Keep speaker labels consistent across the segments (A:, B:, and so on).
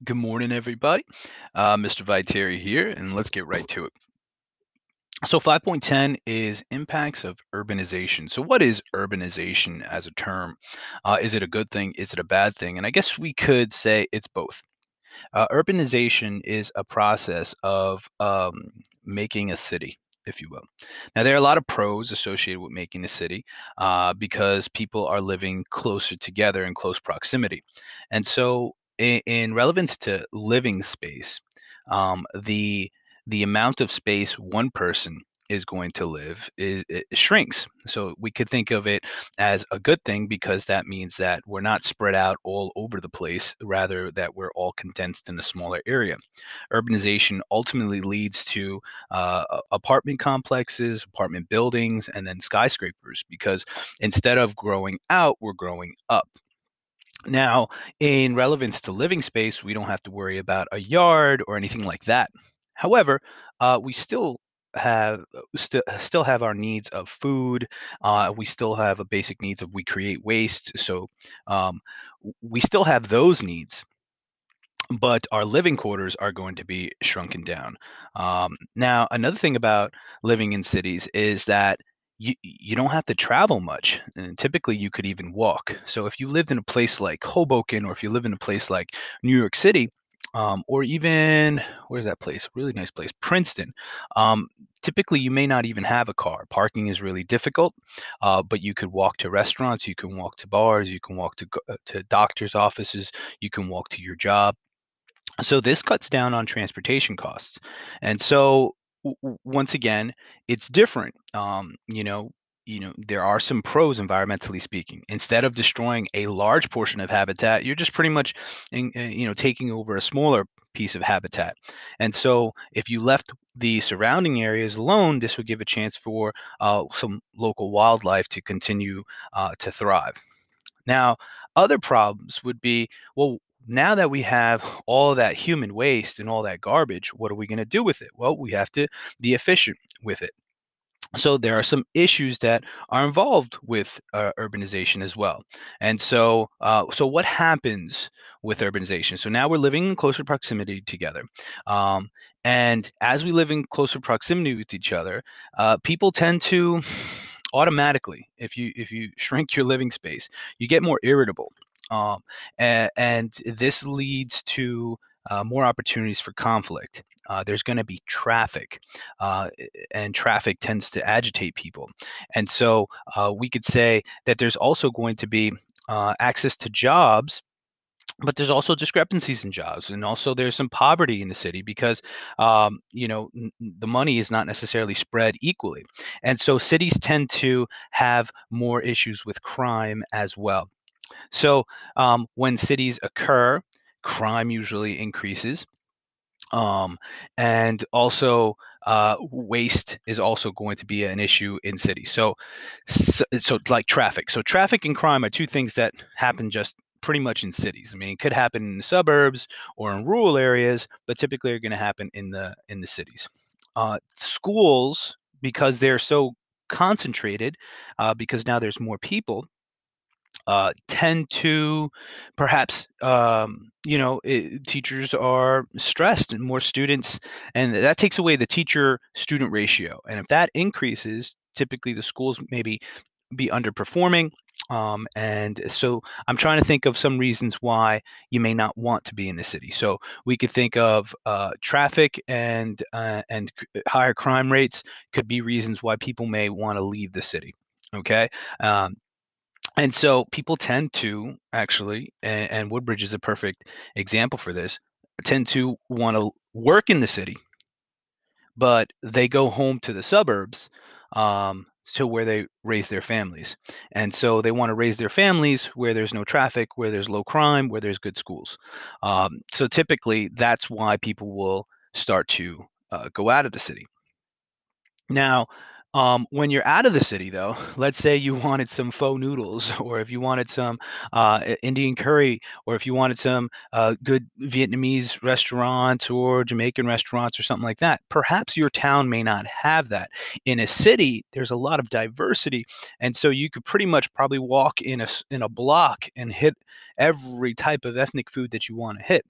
A: Good morning, everybody. Mr. Viteri here, and let's get right to it. So, 5.10 is impacts of urbanization. So, what is urbanization as a term? Is it a good thing? Is it a bad thing? And I guess we could say it's both. Urbanization is a process of making a city, if you will. Now, there are a lot of pros associated with making a city because people are living closer together in close proximity. And so, in relevance to living space, the amount of space one person is going to live it shrinks. So we could think of it as a good thing because that means that we're not spread out all over the place, rather that we're all condensed in a smaller area. Urbanization ultimately leads to apartment complexes, apartment buildings, and then skyscrapers because instead of growing out, we're growing up. Now, in relevance to living space, we don't have to worry about a yard or anything like that. However, we still have our needs of food. We still have a basic needs of we create waste. So um, we still have those needs, but our living quarters are going to be shrunken down. Now, another thing about living in cities is that you don't have to travel much. And typically, you could even walk. So, if you lived in a place like Hoboken, or if you live in a place like New York City, or even where's that place? Really nice place, Princeton. Um, Typically, you may not even have a car. Parking is really difficult, but you could walk to restaurants, you can walk to bars, you can walk to doctors' offices, you can walk to your job. So this cuts down on transportation costs. And so once again, it's different. There are some pros environmentally speaking. Instead of destroying a large portion of habitat, you're just pretty much taking over a smaller piece of habitat. And so if you left the surrounding areas alone, this would give a chance for some local wildlife to continue to thrive. Now, other problems would be, well, now that we have all that human waste and all that garbage, what are we going to do with it? Well, we have to be efficient with it. So there are some issues that are involved with urbanization as well. And so what happens with urbanization? So now we're living in closer proximity together, um, and as we live in closer proximity with each other, people tend to automatically, if you shrink your living space, you get more irritable, and this leads to more opportunities for conflict. There's going to be traffic, uh, and traffic tends to agitate people. And so we could say that there's also going to be access to jobs, but there's also discrepancies in jobs, and also there's some poverty in the city because the money is not necessarily spread equally. And so cities tend to have more issues with crime as well. So when cities occur, crime usually increases, um, and also waste is also going to be an issue in cities. So like traffic. So traffic and crime are two things that happen just pretty much in cities. I mean, it could happen in the suburbs or in rural areas, but typically are going to happen in the cities. Schools, because they're so concentrated, because now there's more people, tend to perhaps teachers are stressed and more students, and that takes away the teacher student ratio, and if that increases, typically the schools maybe be underperforming. And so I'm trying to think of some reasons why you may not want to be in the city. So we could think of traffic and higher crime rates could be reasons why people may want to leave the city. Okay. And so people tend to actually, and Woodbridge is a perfect example for this, tend to want to work in the city, but they go home to the suburbs, to where they raise their families. And so they want to raise their families where there's no traffic, where there's low crime, where there's good schools. So typically, that's why people will start to go out of the city. Now, when you're out of the city, though, let's say you wanted some faux noodles, or if you wanted some Indian curry, or if you wanted some good Vietnamese restaurants or Jamaican restaurants or something like that, perhaps your town may not have that. In a city, there's a lot of diversity, and so you could pretty much probably walk in a block and hit every type of ethnic food that you want to hit.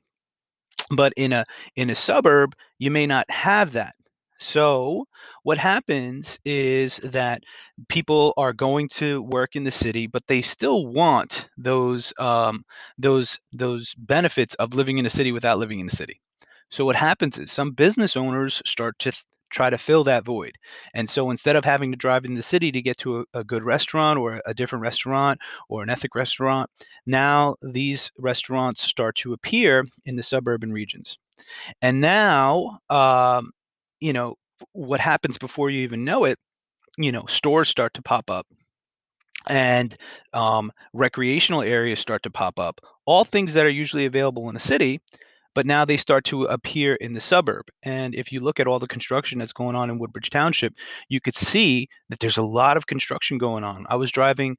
A: But in a suburb, you may not have that. So what happens is that people are going to work in the city, but they still want those benefits of living in a city without living in the city. So what happens is some business owners start to try to fill that void. And so instead of having to drive in the city to get to a good restaurant or a different restaurant or an ethnic restaurant, now these restaurants start to appear in the suburban regions. And now, what happens before you even know it, stores start to pop up and recreational areas start to pop up, all things that are usually available in a city, but now they start to appear in the suburb. And if you look at all the construction that's going on in Woodbridge Township, you could see that there's a lot of construction going on. I was driving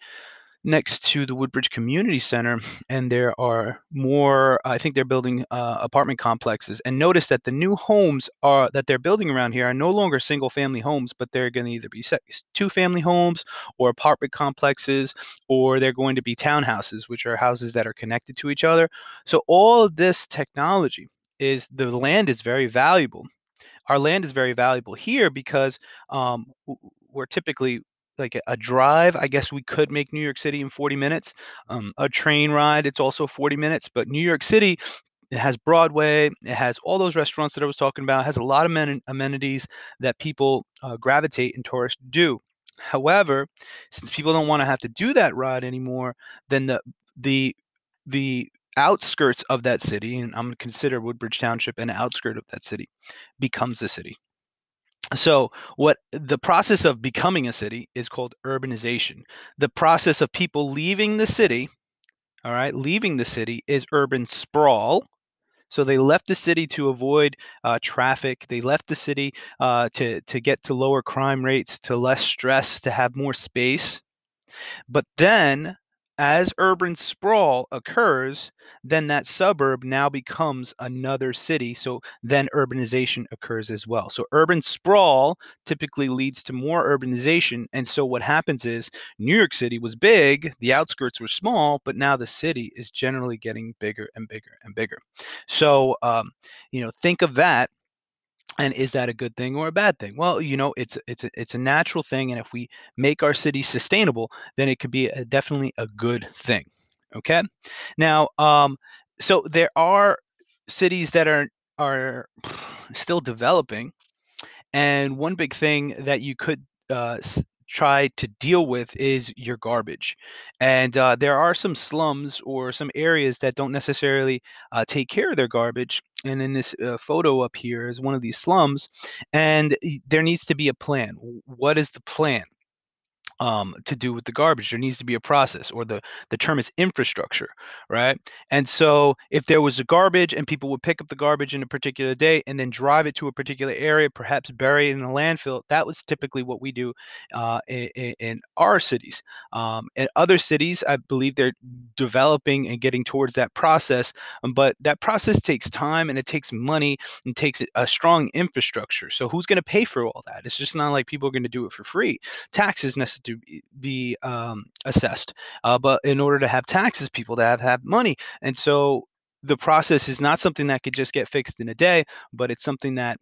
A: next to the Woodbridge Community Center, and there are more. I think they're building apartment complexes. And notice that the new homes are that they're building around here are no longer single-family homes, but they're going to either be two-family homes or apartment complexes, or they're going to be townhouses, which are houses that are connected to each other. So all of this technology is the land is very valuable. Our land is very valuable here because we're typically like a drive. I guess we could make New York City in 40 minutes. A train ride, it's also 40 minutes. But New York City, it has Broadway, it has all those restaurants that I was talking about, it has a lot of amenities that people gravitate and tourists do. However, since people don't want to have to do that ride anymore, then the the outskirts of that city, and I'm going to consider Woodbridge Township an outskirt of that city, becomes a city. So, what the process of becoming a city is called urbanization. The process of people leaving the city, all right, leaving the city is urban sprawl. So they left the city to avoid traffic. They left the city to get to lower crime rates, to less stress, to have more space. But then, as urban sprawl occurs, then that suburb now becomes another city. So then urbanization occurs as well. So urban sprawl typically leads to more urbanization. And so what happens is New York City was big, the outskirts were small, but now the city is generally getting bigger and bigger and bigger. So, think of that, and is that a good thing or a bad thing? Well, it's a natural thing, and if we make our city sustainable, then it could be definitely a good thing. Okay. Now, so there are cities that are still developing, and one big thing that you could try to deal with is your garbage. And there are some slums or some areas that don't necessarily take care of their garbage. And in this photo up here is one of these slums, and there needs to be a plan. What is the plan? To do with the garbage. There needs to be a process, or the term is infrastructure, right? And so, if there was a garbage and people would pick up the garbage in a particular day and then drive it to a particular area, perhaps bury it in a landfill, that was typically what we do in our cities. In other cities, I believe they're developing and getting towards that process, but that process takes time and it takes money and takes a strong infrastructure. So, who's going to pay for all that? It's just not like people are going to do it for free. Taxes necessary to be assessed. But in order to have taxes, people to have money. And so the process is not something that could just get fixed in a day, but it's something that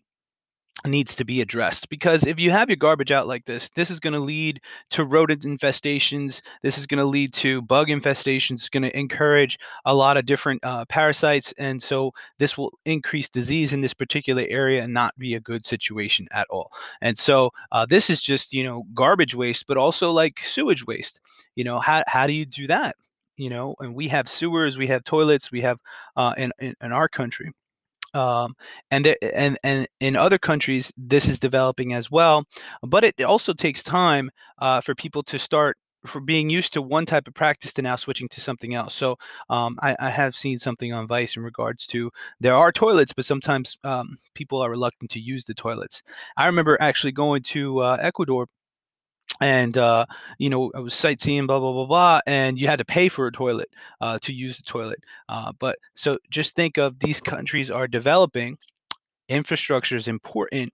A: needs to be addressed. Because if you have your garbage out like this is going to lead to rodent infestations. This is going to lead to bug infestations. It's going to encourage a lot of different parasites, and so this will increase disease in this particular area and not be a good situation at all. And so this is just garbage waste, but also like sewage waste. How do you do that? And we have sewers, we have toilets, we have in our country, um, and in other countries this is developing as well, but it also takes time for people to start for being used to one type of practice to now switching to something else. So I have seen something on Vice in regards to there are toilets, but sometimes people are reluctant to use the toilets. I remember actually going to Ecuador, and I was sightseeing, blah blah blah blah, and you had to pay for a toilet to use the toilet. But so just think of these countries are developing. Infrastructure is important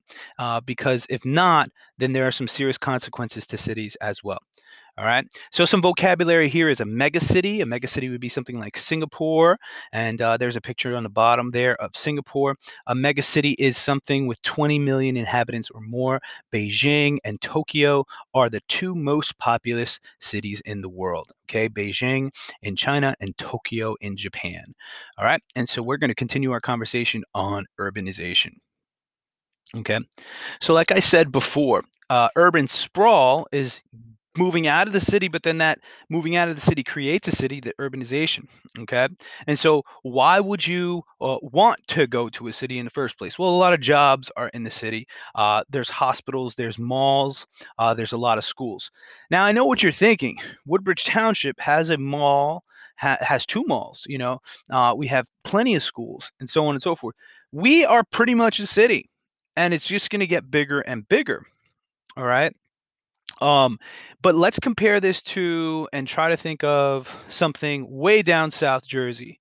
A: because if not, then there are some serious consequences to cities as well. All right. So some vocabulary here is a megacity. A megacity would be something like Singapore, and there's a picture on the bottom there of Singapore. A megacity is something with 20 million inhabitants or more. Beijing and Tokyo are the two most populous cities in the world. Okay, Beijing in China and Tokyo in Japan. All right. And so we're going to continue our conversation on urbanization. Okay. So, like I said before, urban sprawl is moving out of the city, but then that moving out of the city creates a city, the urbanization. Okay. And so, why would you want to go to a city in the first place? Well, a lot of jobs are in the city. There's hospitals, there's malls, there's a lot of schools. Now, I know what you're thinking. Woodbridge Township has a mall, has two malls, we have plenty of schools, and so on and so forth. We are pretty much a city, and it's just going to get bigger and bigger. All right. Um, but let's compare this to and try to think of something way down South Jersey.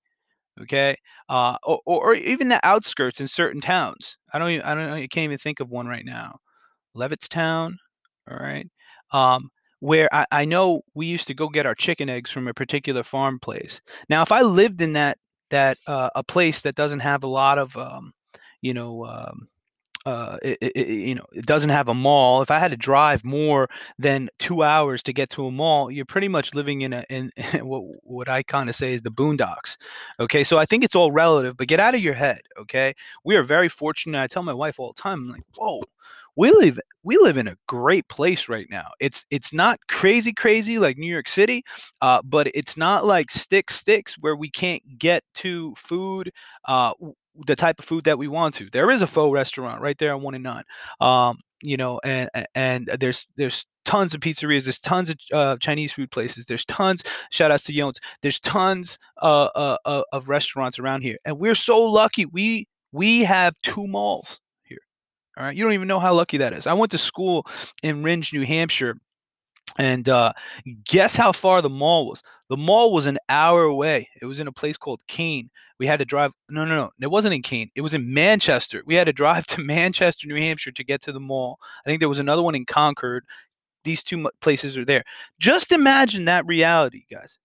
A: Okay. Or even the outskirts in certain towns. I don't know. I can't even think of one right now. Levittstown. All right. Um, where I know we used to go get our chicken eggs from a particular farm place. Now, if I lived in a place that doesn't have a lot of you know, it doesn't have a mall. If I had to drive more than 2 hours to get to a mall, you're pretty much living in what I kind of say is the boondocks. Okay, so I think it's all relative, but get out of your head. Okay, we are very fortunate. I tell my wife all the time, I'm like, whoa. We live in a great place right now. It's not crazy like New York City, but it's not like sticks where we can't get to food. The type of food that we want to. There is a pho restaurant right there on 1 and 9. And there's tons of pizzerias. There's tons of Chinese food places. There's tons. Shout outs to Yones. There's tons of restaurants around here, and we're so lucky. We have two malls here. All right, you don't even know how lucky that is. I went to school in Rindge, New Hampshire, and guess how far the mall was? The mall was an hour away. It was in a place called Keene. We had to drive. No, no, no. It wasn't in Keene. It was in Manchester. We had to drive to Manchester, New Hampshire to get to the mall. I think there was another one in Concord. These two places are there. Just imagine that reality, guys.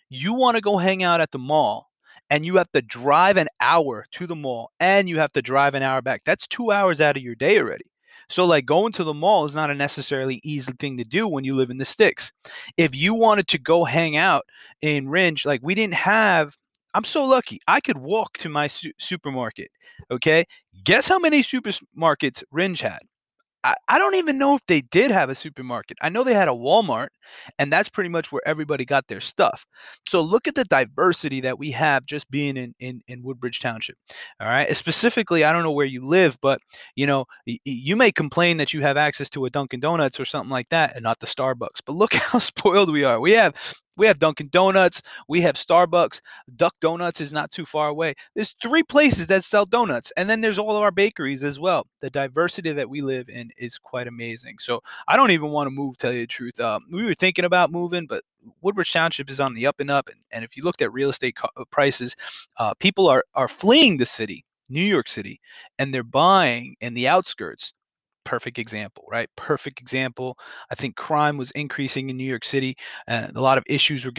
A: You want to go hang out at the mall and you have to drive an hour to the mall and you have to drive an hour back. That's 2 hours out of your day already. So, like, going to the mall is not a necessarily easy thing to do when you live in the sticks. If you wanted to go hang out in Ringe, like, we didn't have, I'm so lucky. I could walk to my supermarket. Okay. Guess how many supermarkets Ringe had? I don't even know if they did have a supermarket. I know they had a Walmart, and that's pretty much where everybody got their stuff. So look at the diversity that we have just being in Woodbridge Township. All right. Specifically, I don't know where you live, but you may complain that you have access to a Dunkin' Donuts or something like that, and not the Starbucks. But look how spoiled we are. We have Dunkin' Donuts, we have Starbucks. Duck Donuts is not too far away. There's three places that sell donuts, and then there's all of our bakeries as well. The diversity that we live in is quite amazing. So I don't even want to move, tell you the truth. We were thinking about moving, but Woodbridge Township is on the up and up. And if you looked at real estate prices, people are fleeing the city, New York City, and they're buying in the outskirts. Perfect example, right? Perfect example. I think crime was increasing in New York City, and a lot of issues were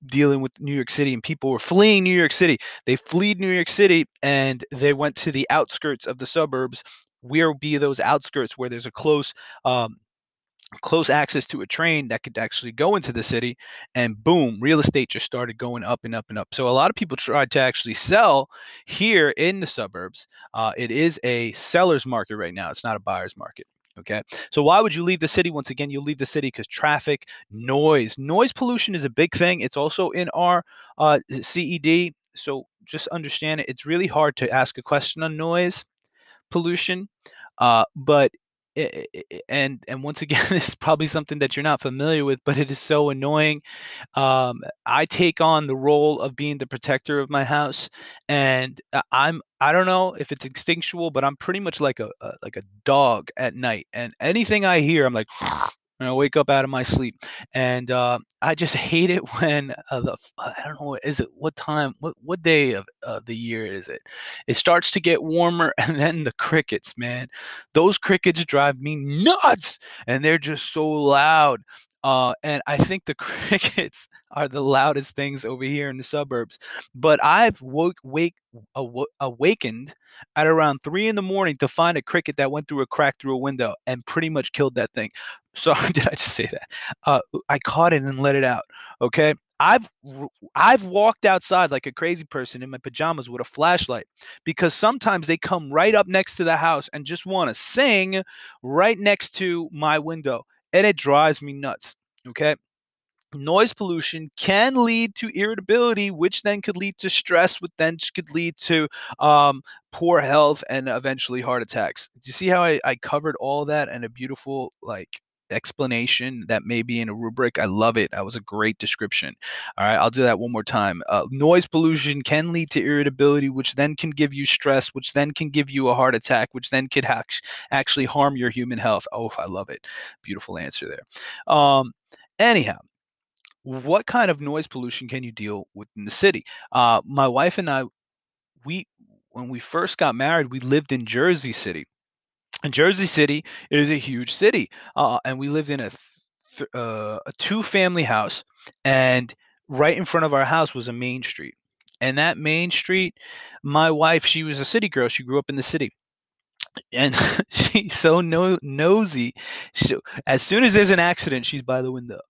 A: dealing with New York City, and people were fleeing New York City. They fled New York City, and they went to the outskirts of the suburbs. Where be those outskirts where there's a um, close access to a train that could actually go into the city, and boom, real estate just started going up and up and up. So a lot of people tried to actually sell here in the suburbs. It is a seller's market right now. It's not a buyer's market. Okay. So why would you leave the city? Once again, you'll leave the city because traffic, noise pollution is a big thing. It's also in our CED. So just understand it. It's really hard to ask a question on noise pollution. But and once again, this is probably something that you're not familiar with, but it is so annoying. I take on the role of being the protector of my house, and I don't know if it's instinctual, but I'm pretty much like a dog at night, and anything I hear, I'm like. And I wake up out of my sleep, and I just hate it when I don't know, is it what time, what day of the year is it? It starts to get warmer, and then the crickets, man, those crickets drive me nuts, and they're just so loud. And I think the crickets are the loudest things over here in the suburbs. But I've awakened at around 3 in the morning to find a cricket that went through a crack through a window and pretty much killed that thing. Sorry, did I just say that? I caught it and let it out. Okay. I've walked outside like a crazy person in my pajamas with a flashlight because sometimes they come right up next to the house and just want to sing right next to my window, and it drives me nuts. Okay. Noise pollution can lead to irritability, which then could lead to stress, which then could lead to um, poor health and eventually heart attacks. Do you see how I covered all that in a beautiful like explanation that may be in a rubric? I love it. That was a great description. All right, I'll do that one more time. Noise pollution can lead to irritability, which then can give you stress, which then can give you a heart attack, which then could actually harm your human health. Oh, I love it. Beautiful answer there. Anyhow, what kind of noise pollution can you deal with in the city? My wife and I, we when we first got married, we lived in Jersey City. And Jersey City is a huge city, and we lived in a two-family house, and right in front of our house was a main street. And that main street, my wife, she was a city girl. She grew up in the city, and she's so nosy. So as soon as there's an accident, she's by the window.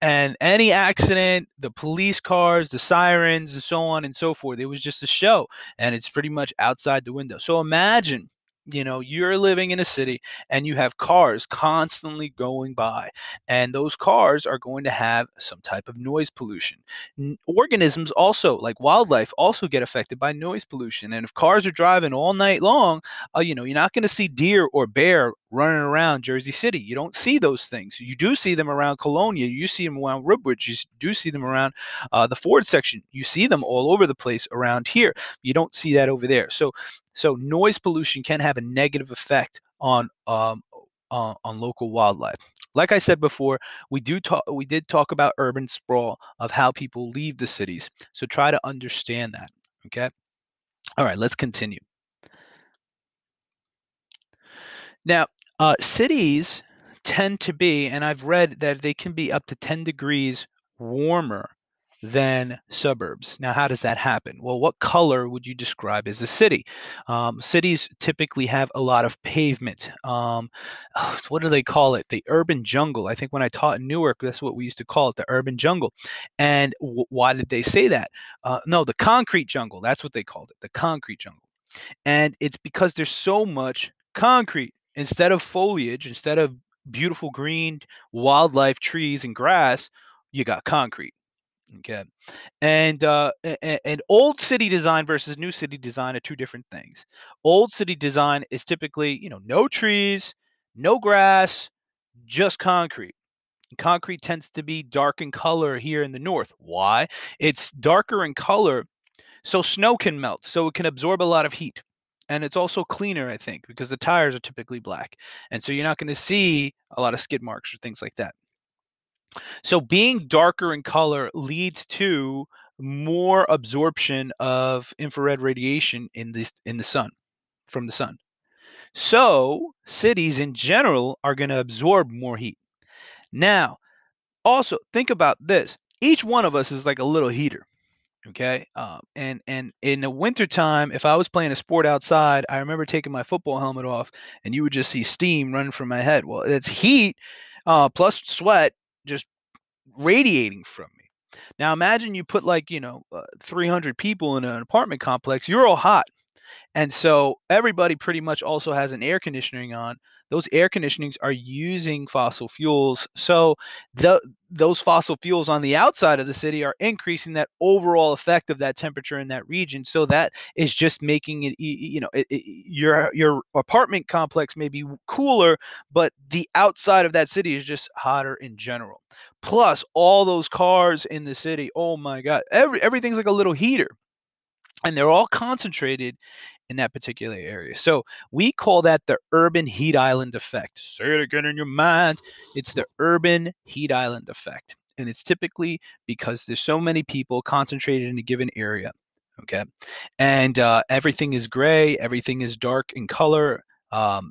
A: And any accident, the police cars, the sirens, and so on and so forth, it was just a show. And it's pretty much outside the window. So imagine, you're living in a city and you have cars constantly going by, and those cars are going to have some type of noise pollution. Organisms also, like wildlife, also get affected by noise pollution. And if cars are driving all night long, you're not going to see deer or bear running around Jersey City. You don't see those things. You do see them around Colonia. You see them around Woodbridge. You do see them around the Ford section. You see them all over the place around here. You don't see that over there. So noise pollution can have a negative effect on local wildlife. Like I said before, we did talk about urban sprawl of how people leave the cities. So try to understand that. Okay. All right. Let's continue. Now, cities tend to be, and I've read that they can be up to 10 degrees warmer than suburbs. Now, how does that happen? Well, what color would you describe as a city? Cities typically have a lot of pavement. What do they call it? The urban jungle. I think when I taught in Newark, that's what we used to call it, the urban jungle. And why did they say that? No, the concrete jungle. That's what they called it, the concrete jungle. And it's because there's so much concrete. Instead of foliage, instead of beautiful green wildlife, trees, and grass, you got concrete. Okay. And old city design versus new city design are two different things. Old city design is typically, no trees, no grass, just concrete. Concrete tends to be dark in color here in the north. Why? It's darker in color so snow can melt, so it can absorb a lot of heat. And it's also cleaner, I think, because the tires are typically black. And so you're not going to see a lot of skid marks or things like that. So being darker in color leads to more absorption of infrared radiation in the sun, from the sun. So cities in general are going to absorb more heat. Now, also think about this. Each one of us is like a little heater. Okay. And in the wintertime, if I was playing a sport outside, I remember taking my football helmet off and you would just see steam running from my head. Well, it's heat plus sweat just radiating from me. Now imagine you put 300 people in an apartment complex, you're all hot. And so everybody pretty much also has an air conditioning on. Those air conditionings are using fossil fuels. So those fossil fuels on the outside of the city are increasing that overall effect of that temperature in that region. So that is just making it, your apartment complex may be cooler, but the outside of that city is just hotter in general. Plus all those cars in the city. Oh my God. Everything's like a little heater, and they're all concentrated in that particular area. So we call that the urban heat island effect. Say it again in your mind. It's the urban heat island effect. And it's typically because there's so many people concentrated in a given area. Okay. And everything is gray, everything is dark in color. The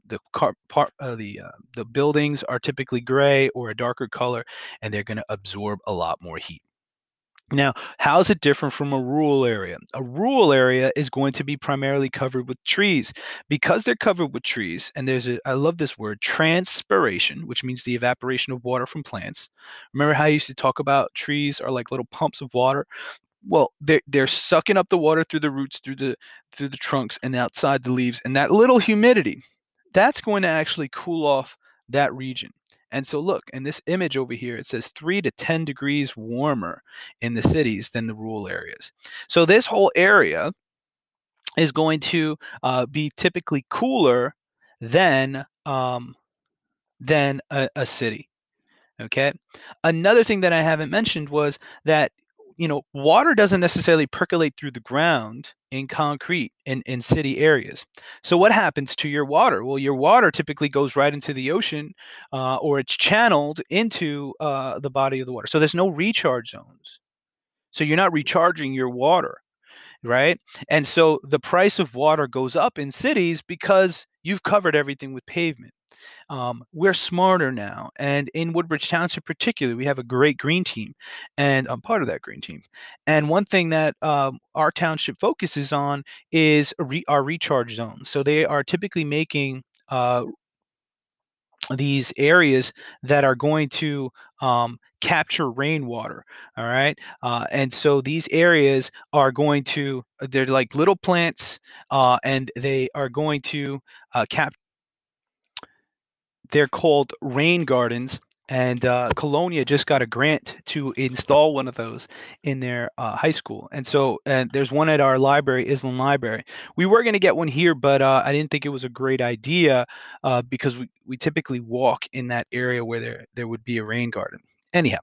A: buildings are typically gray or a darker color, and they're going to absorb a lot more heat. Now, how is it different from a rural area? A rural area is going to be primarily covered with trees. Because they're covered with trees, and I love this word, transpiration, which means the evaporation of water from plants. Remember how I used to talk about trees are like little pumps of water? Well, they're sucking up the water through the roots, through the trunks, and outside the leaves, and that little humidity, that's going to actually cool off that region. And so, look, in this image over here, it says 3 to 10 degrees warmer in the cities than the rural areas. So this whole area is going to be typically cooler than a city. Okay. Another thing that I haven't mentioned was that, water doesn't necessarily percolate through the ground in concrete in city areas. So what happens to your water? Well, your water typically goes right into the ocean, or it's channeled into the body of the water. So there's no recharge zones. So you're not recharging your water, right? And so the price of water goes up in cities because you've covered everything with pavement. We're smarter now. And in Woodbridge Township, particularly, we have a great green team, and I'm part of that green team. And one thing that our township focuses on is our recharge zones. So they are typically making these areas that are going to capture rainwater. All right. And so these areas are going to, they're like little plants, and they are going to capture. They're called rain gardens, and Colonia just got a grant to install one of those in their high school. And so, and there's one at our library, Island Library. We were going to get one here, but I didn't think it was a great idea because we typically walk in that area where there would be a rain garden. Anyhow,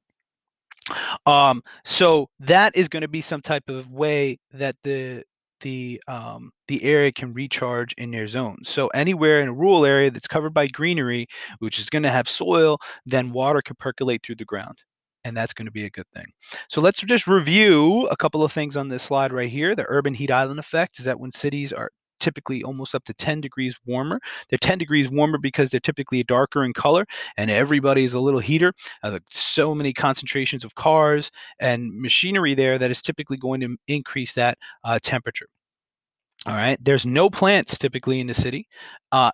A: so that is going to be some type of way that the area can recharge in their zones. So anywhere in a rural area that's covered by greenery, which is going to have soil, then water can percolate through the ground. And that's going to be a good thing. So let's just review a couple of things on this slide right here. The urban heat island effect is that when cities are typically almost up to 10 degrees warmer. They're 10 degrees warmer because they're typically darker in color, and everybody is a little heater. So many concentrations of cars and machinery there that is typically going to increase that temperature. All right. There's no plants typically in the city,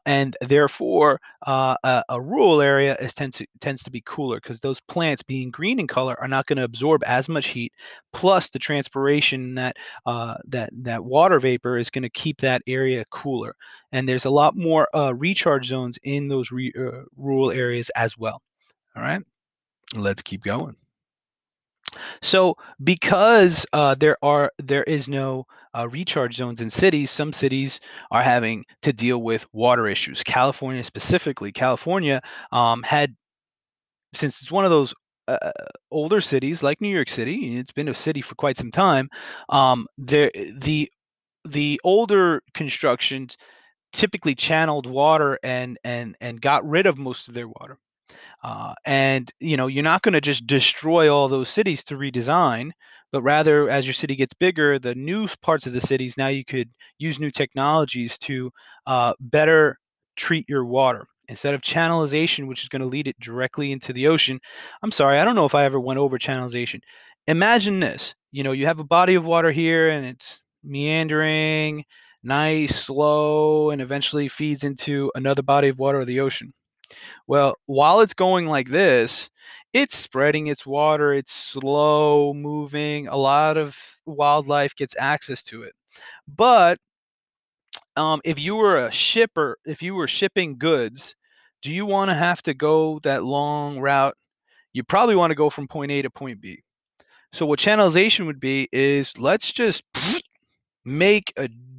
A: and therefore a rural area tends to be cooler because those plants, being green in color, are not going to absorb as much heat. Plus, the transpiration that water vapor is going to keep that area cooler. And there's a lot more recharge zones in those rural areas as well. All right. Let's keep going. So because there is no recharge zones in cities, some cities are having to deal with water issues. California specifically, California had, since it's one of those older cities like New York City, it's been a city for quite some time. There the older constructions typically channeled water and got rid of most of their water. And you're not going to just destroy all those cities to redesign, but rather, as your city gets bigger, the new parts of the cities, now you could use new technologies to better treat your water instead of channelization, which is going to lead it directly into the ocean. I'm sorry, I don't know if I ever went over channelization. Imagine this: you have a body of water here, and it's meandering, nice, slow, and eventually feeds into another body of water, or the ocean. Well, while it's going like this, it's spreading its water, it's slow moving, a lot of wildlife gets access to it. But if you were a shipper, if you were shipping goods, do you want to have to go that long route? You probably want to go from point A to point B. So what channelization would be is, let's just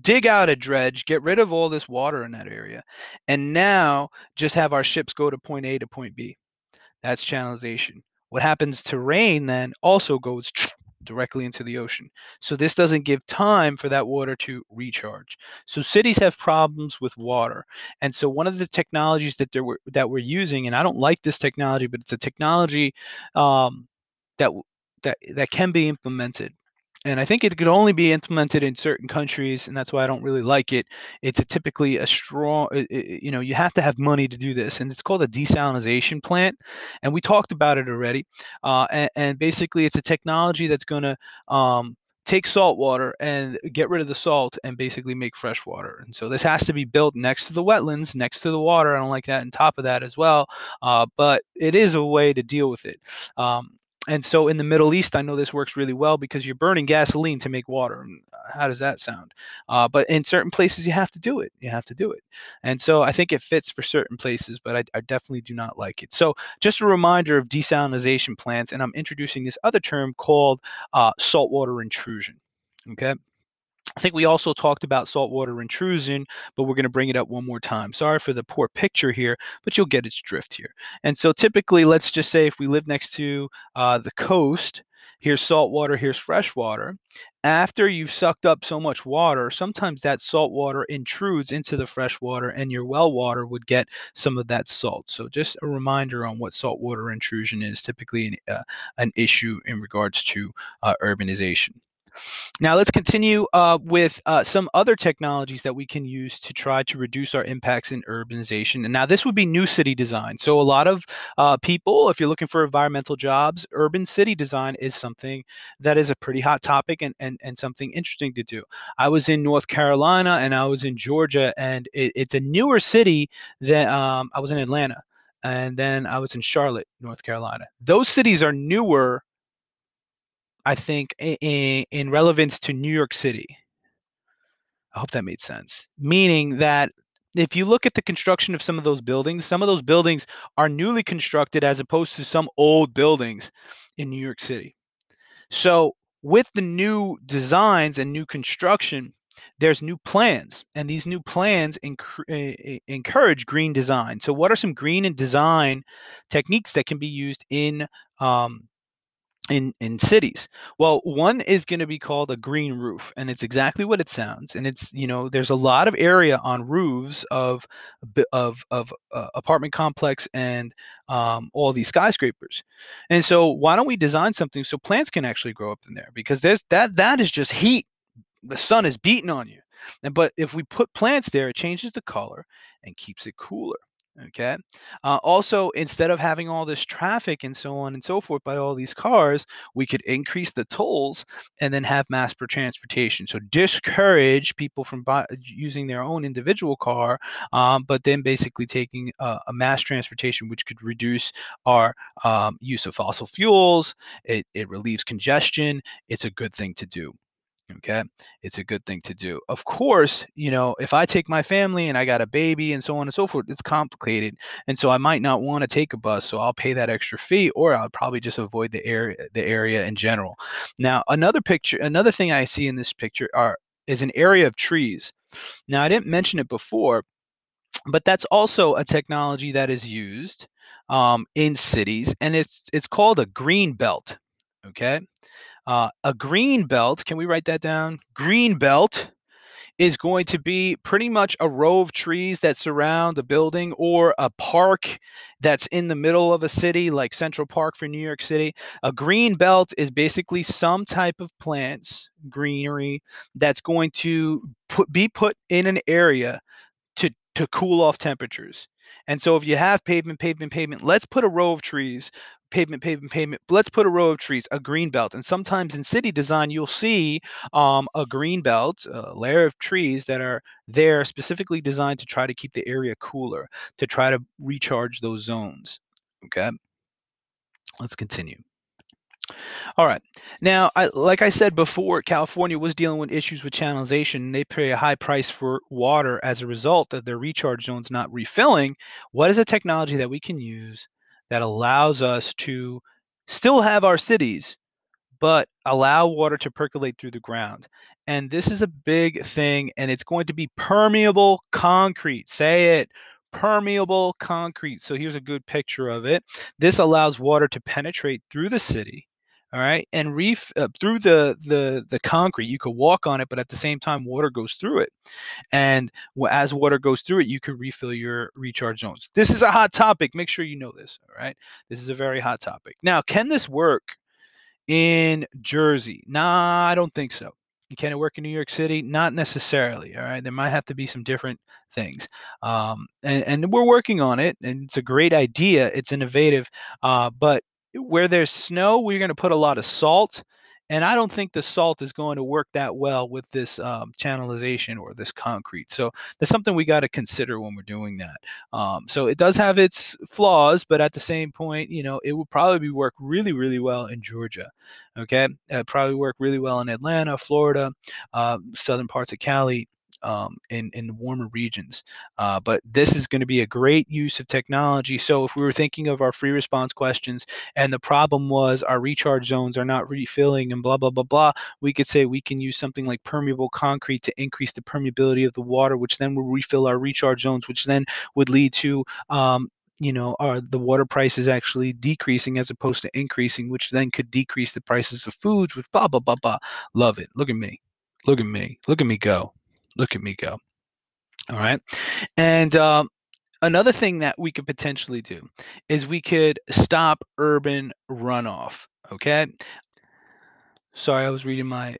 A: dig out a dredge, get rid of all this water in that area, and now just have our ships go to point A to point B. That's channelization. What happens to rain then also goes directly into the ocean. So this doesn't give time for that water to recharge. So cities have problems with water. And so one of the technologies that we're using, and I don't like this technology, but it's a technology um, that that can be implemented, And I think it could only be implemented in certain countries, and that's why I don't really like it. It's a typically a strong, you have to have money to do this, and it's called a desalination plant. And we talked about it already. And basically, it's a technology that's going to take salt water and get rid of the salt and basically make fresh water. And so this has to be built next to the wetlands, next to the water. I don't like that, on top of that as well. But it is a way to deal with it. And so in the Middle East, I know this works really well because you're burning gasoline to make water. And how does that sound? But in certain places, you have to do it. You have to do it. And so I think it fits for certain places, but I definitely do not like it. So just a reminder of desalination plants, and I'm introducing this other term called saltwater intrusion. Okay. I think we also talked about saltwater intrusion, but we're going to bring it up one more time. Sorry for the poor picture here, but you'll get its drift here. And so typically, let's just say if we live next to the coast, here's saltwater, here's freshwater. After you've sucked up so much water, sometimes that salt water intrudes into the freshwater, and your well water would get some of that salt. So just a reminder on what saltwater intrusion is, typically an issue in regards to urbanization. Now let's continue with some other technologies that we can use to try to reduce our impacts in urbanization. And now this would be new city design. So a lot of people, if you're looking for environmental jobs, urban city design is something that is a pretty hot topic, and something interesting to do. I was in North Carolina and I was in Georgia, and it's a newer city that I was in Atlanta. And then I was in Charlotte, North Carolina. Those cities are newer, I think, in relevance to New York City. I hope that made sense. Meaning that if you look at the construction of some of those buildings are newly constructed as opposed to some old buildings in New York City. So with the new designs and new construction, there's new plans, and these new plans encourage green design. So what are some green and design techniques that can be used um, in cities? Well, one is going to be called a green roof, and it's exactly what it sounds. And it's, there's a lot of area on roofs of apartment complex and all these skyscrapers. And so why don't we design something so plants can actually grow up in there? Because that is just heat. The sun is beating on you. But if we put plants there, it changes the color and keeps it cooler. Okay. Also, instead of having all this traffic and so on and so forth by all these cars, we could increase the tolls and then have mass per transportation. So discourage people from using their own individual car, but then basically taking a mass transportation, which could reduce our use of fossil fuels. It relieves congestion. It's a good thing to do. Okay. It's a good thing to do. Of course, if I take my family and I got a baby and so on and so forth, it's complicated. And so I might not want to take a bus. So I'll pay that extra fee, or I'll probably just avoid the area in general. Now, another thing I see in this picture is an area of trees. Now, I didn't mention it before, but that's also a technology that is used in cities, and it's called a green belt. Okay. A green belt, can we write that down? Green belt is going to be pretty much a row of trees that surround a building or a park that's in the middle of a city, like Central Park for New York City. A green belt is basically some type of plants, greenery, that's going to be put in an area to cool off temperatures. And so if you have pavement, pavement, pavement, let's put a row of trees, pavement, pavement, pavement, let's put a row of trees, a green belt. And sometimes in city design, you'll see a green belt, a layer of trees that are there specifically designed to try to keep the area cooler, to try to recharge those zones. Okay, let's continue. All right. Now, like I said before, California was dealing with issues with channelization, and they pay a high price for water as a result of their recharge zones not refilling. What is a technology that we can use that allows us to still have our cities, but allow water to percolate through the ground? And this is a big thing, and it's going to be permeable concrete. Say it. Permeable concrete. So here's a good picture of it. This allows water to penetrate through the city, all right, and through the concrete. You could walk on it, but at the same time, water goes through it. And as water goes through it, you could refill your recharge zones. This is a hot topic. Make sure you know this. All right, this is a very hot topic. Now, can this work in Jersey? Nah, I don't think so. Can it work in New York City? Not necessarily. All right, there might have to be some different things, and we're working on it. And it's a great idea. It's innovative, but where there's snow, we're going to put a lot of salt, and I don't think the salt is going to work that well with this channelization or this concrete. So that's something we got to consider when we're doing that. So it does have its flaws, but at the same point, it would probably work really, really well in Georgia. Okay, probably work really well in Atlanta, Florida, southern parts of Cali. In the warmer regions, but this is going to be a great use of technology. So if we were thinking of our free response questions, and the problem was our recharge zones are not refilling and blah blah blah blah, we could say we can use something like permeable concrete to increase the permeability of the water, which then will refill our recharge zones, which then would lead to the water prices actually decreasing as opposed to increasing, which then could decrease the prices of foods, which blah blah blah blah. Love it. Look at me. Look at me. Look at me go. Look at me go. All right. And another thing that we could potentially do is we could stop urban runoff. Okay. Sorry, I was reading my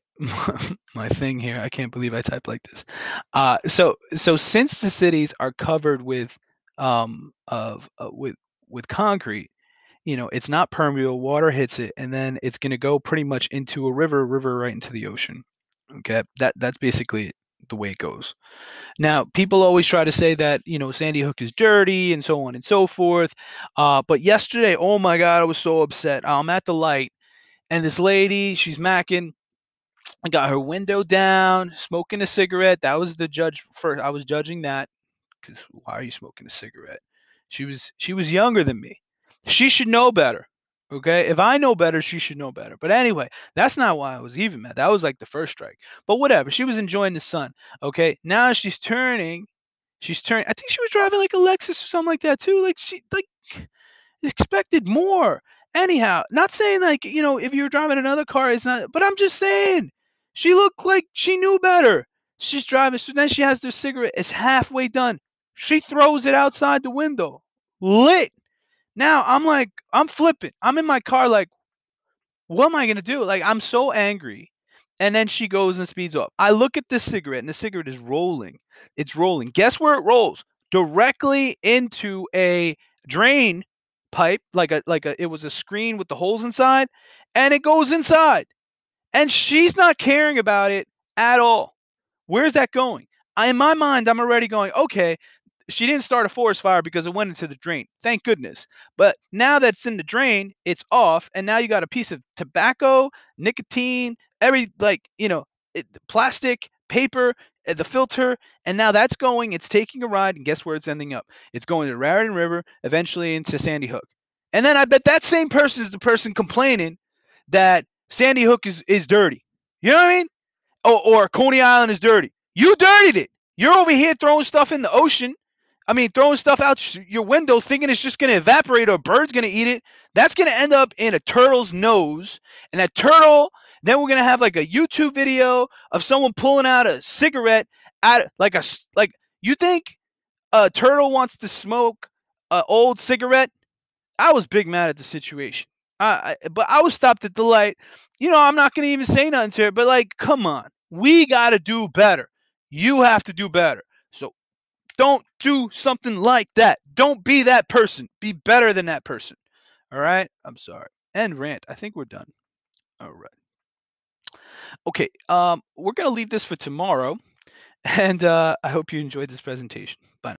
A: my thing here. I can't believe I typed like this. So since the cities are covered with of with concrete, it's not permeable. Water hits it, and then it's going to go pretty much into a river right into the ocean. Okay, that's basically the way it goes. Now, people always try to say that Sandy Hook is dirty and so on and so forth. But yesterday, oh my God, I was so upset. I'm at the light, and this lady, she's macking. I got her window down, smoking a cigarette. That was the judge for. I was judging that because why are you smoking a cigarette? She was younger than me. She should know better. Okay, if I know better, she should know better. But anyway, that's not why I was even mad. That was like the first strike. But whatever. She was enjoying the sun. Okay, now she's turning. She's turning. I think she was driving like a Lexus or something like that too. Like she like expected more. Anyhow, not saying like, if you're driving another car, it's not, but I'm just saying she looked like she knew better. She's driving, so then she has the cigarette, it's halfway done. She throws it outside the window, lit. Now I'm like, I'm flipping. I'm in my car, like, what am I gonna do? Like, I'm so angry. And then she goes and speeds off. I look at the cigarette, and the cigarette is rolling. It's rolling. Guess where it rolls? Directly into a drain pipe, it was a screen with the holes inside, and it goes inside. And she's not caring about it at all. Where's that going? In my mind, I'm already going, okay, she didn't start a forest fire because it went into the drain. Thank goodness. But now that's in the drain, it's off, and now you got a piece of tobacco, nicotine, plastic, paper, the filter, and now that's going. It's taking a ride, and guess where it's ending up? It's going to Raritan River, eventually into Sandy Hook, and then I bet that same person is the person complaining that Sandy Hook is dirty. You know what I mean? Or Coney Island is dirty. You dirtied it. You're over here throwing stuff in the ocean. I mean, throwing stuff out your window, thinking it's just going to evaporate or a bird's going to eat it. That's going to end up in a turtle's nose. And that turtle, then we're going to have like a YouTube video of someone pulling out a cigarette at like you think a turtle wants to smoke an old cigarette? I was big mad at the situation. But I was stopped at the light. I'm not gonna even say nothing to her. But like, come on, we gotta do better. You have to do better. So don't do something like that. Don't be that person. Be better than that person. All right. I'm sorry. End rant. I think we're done. All right. Okay. We're gonna leave this for tomorrow, and I hope you enjoyed this presentation. Bye.